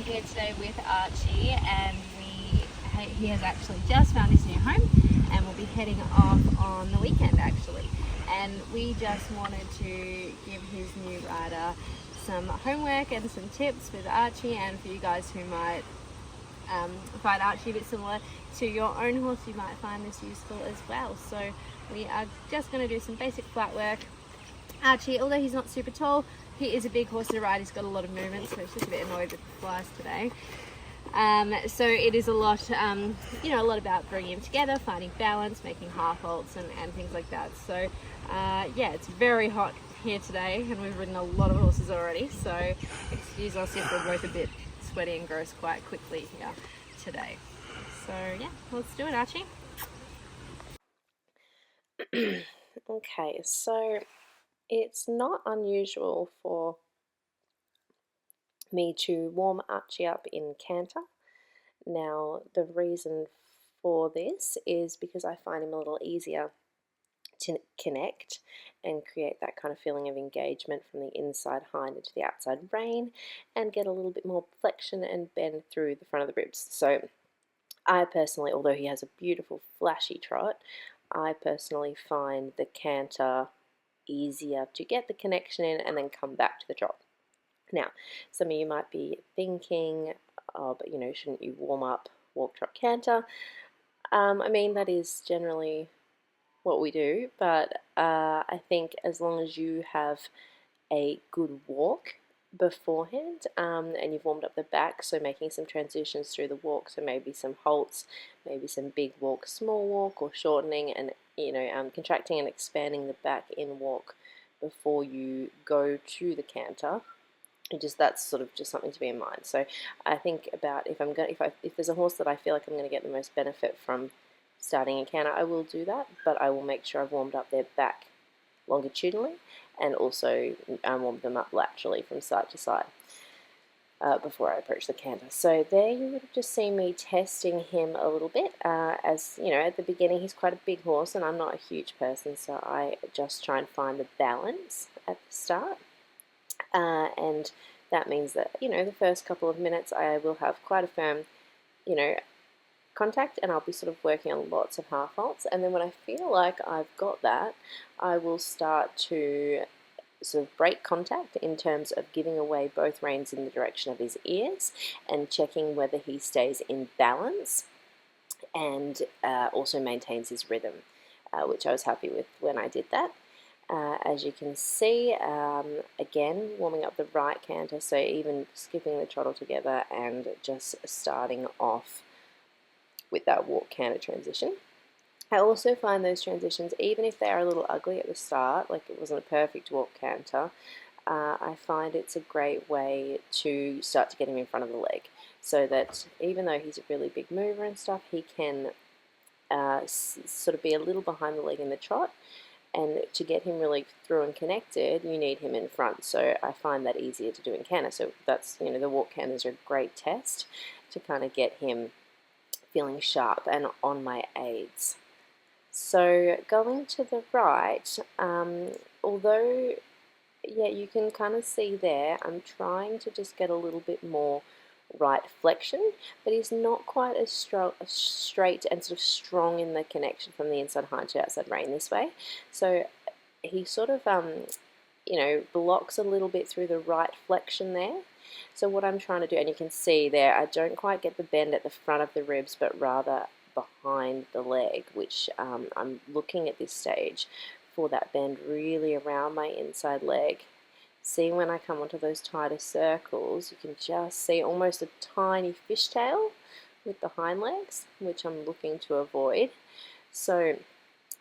here today with Archie, and he has actually just found his new home, and we'll be heading off on the weekend actually. And we just wanted to give his new rider some homework and some tips with Archie, and for you guys who might find Archie a bit similar to your own horse, you might find this useful as well. So we are just going to do some basic flat work. Archie, although he's not super tall, he is a big horse to ride. He's got a lot of movement, so he's just a bit annoyed with the flies today. So it is a lot, a lot about bringing him together, finding balance, making half halts and things like that. So yeah, it's very hot here today, and we've ridden a lot of horses already. So excuse us if we're both a bit sweaty and gross quite quickly here today. So yeah, let's do it, Archie. Okay, so it's not unusual for me to warm Archie up in canter. Now, the reason for this is because I find him a little easier to connect and create that kind of feeling of engagement from the inside hind into the outside rein, and get a little bit more flexion and bend through the front of the ribs. So I personally, although he has a beautiful flashy trot, I personally find the canter easier to get the connection in and then come back to the trot. Now, some of you might be thinking, oh, but shouldn't you warm up, walk, trot, canter? I mean, that is generally what we do, but I think as long as you have a good walk beforehand, and you've warmed up the back, so making some transitions through the walk, so maybe some halts, maybe some big walk, small walk, or shortening and contracting and expanding the back in walk before you go to the canter. That's sort of just something to be in mind. So I think about if there's a horse that I feel like I'm going to get the most benefit from starting a canter, I will do that, but I will make sure I've warmed up their back longitudinally and also warm them up laterally from side to side before I approach the canter. So there you would have just seen me testing him a little bit. As you know, at the beginning he's quite a big horse and I'm not a huge person, so I just try and find the balance at the start. And that means that, the first couple of minutes I will have quite a firm, contact, and I'll be sort of working on lots of half halts. And then when I feel like I've got that, I will start to sort of break contact in terms of giving away both reins in the direction of his ears and checking whether he stays in balance and also maintains his rhythm, which I was happy with when I did that. As you can see, again, warming up the right canter, so even skipping the trot altogether and just starting off with that walk canter transition. I also find those transitions, even if they are a little ugly at the start, like it wasn't a perfect walk canter, I find it's a great way to start to get him in front of the leg, so that even though he's a really big mover and stuff, he can sort of be a little behind the leg in the trot. And to get him really through and connected, you need him in front. So I find that easier to do in canter. So that's, the walk canters are a great test to kind of get him feeling sharp and on my aids. So going to the right, although, yeah, you can kind of see there, I'm trying to just get a little bit more right flexion, but he's not quite as straight and sort of strong in the connection from the inside hind to outside rein this way. So he sort of, blocks a little bit through the right flexion there. So what I'm trying to do, and you can see there, I don't quite get the bend at the front of the ribs, but rather behind the leg, which I'm looking at this stage for that bend really around my inside leg. See, when I come onto those tighter circles, you can just see almost a tiny fishtail with the hind legs, which I'm looking to avoid. So,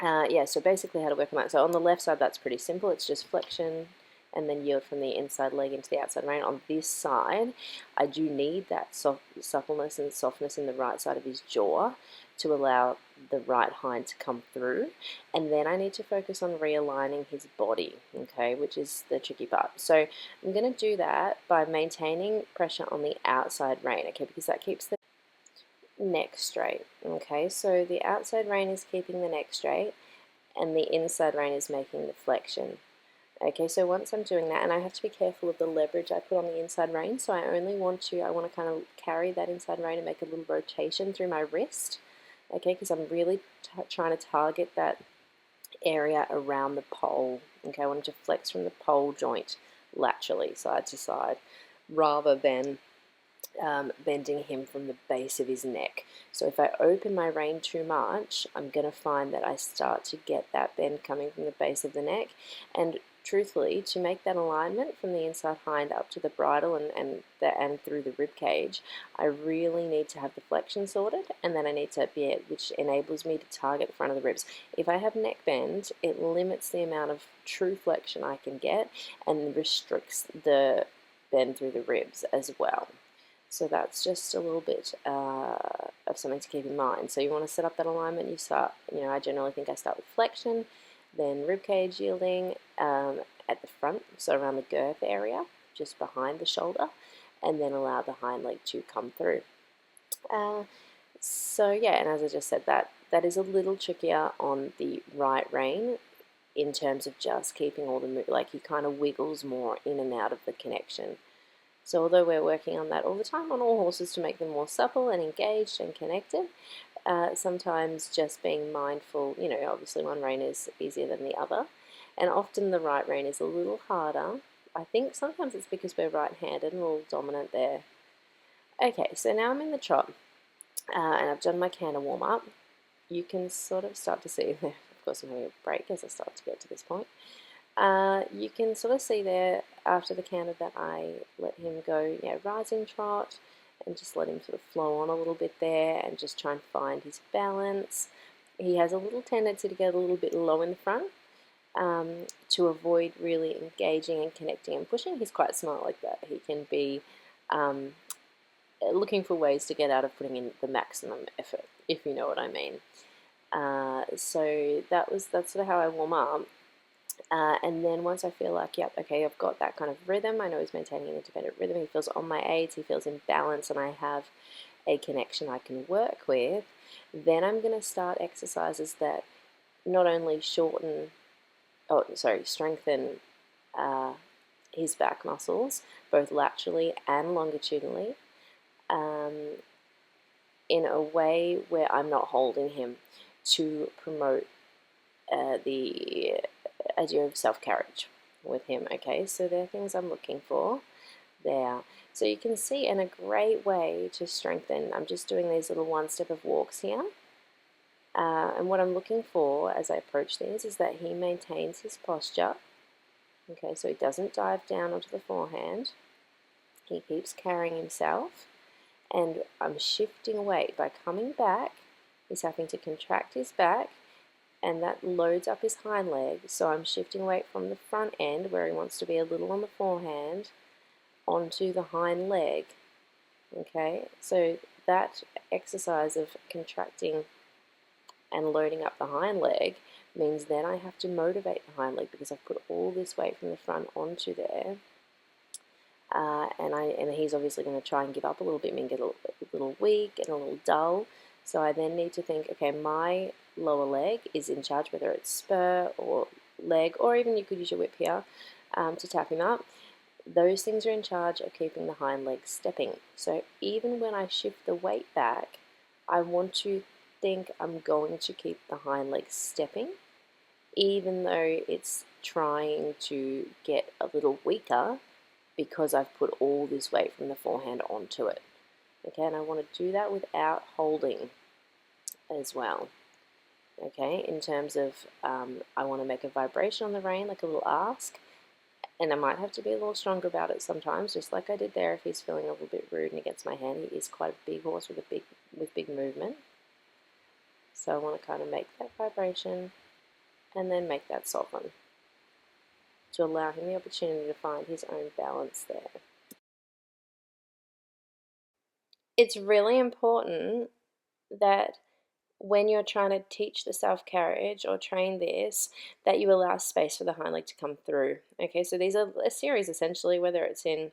yeah, so basically how to work on that. So on the left side, that's pretty simple. It's just flexion and then yield from the inside leg into the outside rein. On this side, I do need that suppleness and softness in the right side of his jaw to allow the right hind to come through, and then I need to focus on realigning his body, okay, which is the tricky part. So I'm going to do that by maintaining pressure on the outside rein, okay, because that keeps the neck straight, okay. So the outside rein is keeping the neck straight and the inside rein is making the flexion. Okay, so once I'm doing that, and I have to be careful of the leverage I put on the inside rein, so I want to kind of carry that inside rein and make a little rotation through my wrist, okay, because I'm really trying to target that area around the pole, okay. I want to flex from the pole joint laterally, side to side, rather than bending him from the base of his neck. So if I open my rein too much, I'm going to find that I start to get that bend coming from the base of the neck. And truthfully, to make that alignment from the inside hind up to the bridle and through the rib cage, I really need to have the flexion sorted, and then I need to be, which enables me to target the front of the ribs. If I have neck bend, it limits the amount of true flexion I can get and restricts the bend through the ribs as well. So that's just a little bit of something to keep in mind. So you want to set up that alignment. You start, I generally think I start with flexion, then ribcage yielding at the front, so around the girth area, just behind the shoulder, and then allow the hind leg to come through. So yeah, and as I just said, that is a little trickier on the right rein in terms of just keeping all the like he kind of wiggles more in and out of the connection. So although we're working on that all the time on all horses to make them more supple and engaged and connected, sometimes just being mindful, obviously one rein is easier than the other, and often the right rein is a little harder. I think sometimes it's because we're right-handed and a little dominant there. Okay, so now I'm in the trot, and I've done my canter warm-up. You can sort of start to see there, of course I'm having a break as I start to get to this point. You can sort of see there after the canter that I let him go, rising trot, and just let him sort of flow on a little bit there and just try and find his balance. He has a little tendency to get a little bit low in the front to avoid really engaging and connecting and pushing. He's quite smart like that. He can be looking for ways to get out of putting in the maximum effort, if you know what I mean. So that's sort of how I warm up. And then once I feel like, yep, okay, I've got that kind of rhythm, I know he's maintaining an independent rhythm, he feels on my aids, he feels in balance, and I have a connection I can work with, then I'm going to start exercises that not only strengthen his back muscles, both laterally and longitudinally, in a way where I'm not holding him, to promote the idea of self-carriage with him. Okay, so there are things I'm looking for there. So you can see, in a great way to strengthen, I'm just doing these little one step of walks here. And what I'm looking for as I approach these is that he maintains his posture. Okay, so he doesn't dive down onto the forehand. He keeps carrying himself. And I'm shifting away. By coming back, he's having to contract his back, and that loads up his hind leg. So I'm shifting away from the front end, where he wants to be a little on the forehand, onto the hind leg. Okay, so that exercise of contracting and loading up the hind leg means then I have to motivate the hind leg, because I've put all this weight from the front onto there. And he's obviously going to try and give up a little bit, and get a little weak and a little dull. So I then need to think, okay, my lower leg is in charge, whether it's spur or leg, or even you could use your whip here to tap him up. Those things are in charge of keeping the hind leg stepping. So even when I shift the weight back, I want to think I'm going to keep the hind leg stepping, even though it's trying to get a little weaker, because I've put all this weight from the forehand onto it. Okay, and I want to do that without holding as well. Okay, in terms of I want to make a vibration on the rein, like a little ask, and I might have to be a little stronger about it sometimes, just like I did there. If he's feeling a little bit rude and against my hand, he is quite a big horse with big movement. So I want to kind of make that vibration and then make that soften, to allow him the opportunity to find his own balance there. It's really important that when you're trying to teach the self-carriage or train this, that you allow space for the hind leg to come through. Okay, so these are a series essentially, whether it's in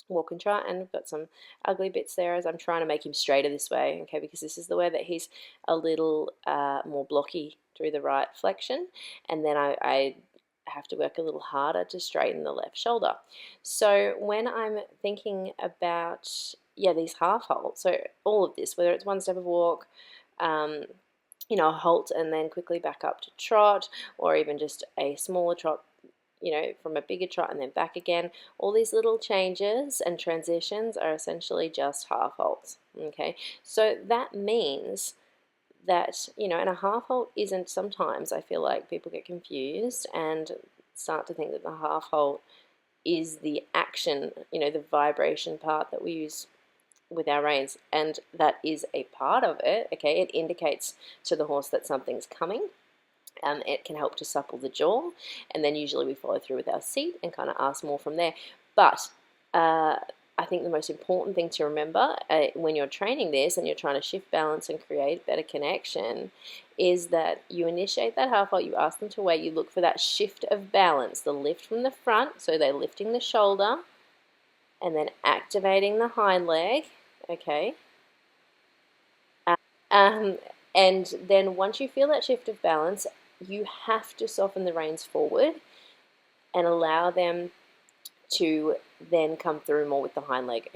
walk and trot, and I've got some ugly bits there as I'm trying to make him straighter this way, okay, because this is the way that he's a little more blocky through the right flexion, and then I have to work a little harder to straighten the left shoulder. So when I'm thinking about, these half halts, so all of this, whether it's one step of walk, a halt and then quickly back up to trot, or even just a smaller trot, from a bigger trot and then back again, all these little changes and transitions are essentially just half halts. Okay, so that means that, and a half halt isn't, sometimes I feel like people get confused and start to think that the half halt is the action, the vibration part that we use with our reins, and that is a part of it. Okay, it indicates to the horse that something's coming. It can help to supple the jaw, and then usually we follow through with our seat and kind of ask more from there. But I think the most important thing to remember when you're training this and you're trying to shift balance and create better connection is that you initiate that half halt, you ask them to wait, you look for that shift of balance, the lift from the front, so they're lifting the shoulder and then activating the hind leg, okay? And then once you feel that shift of balance, you have to soften the reins forward and allow them to then come through more with the hind leg.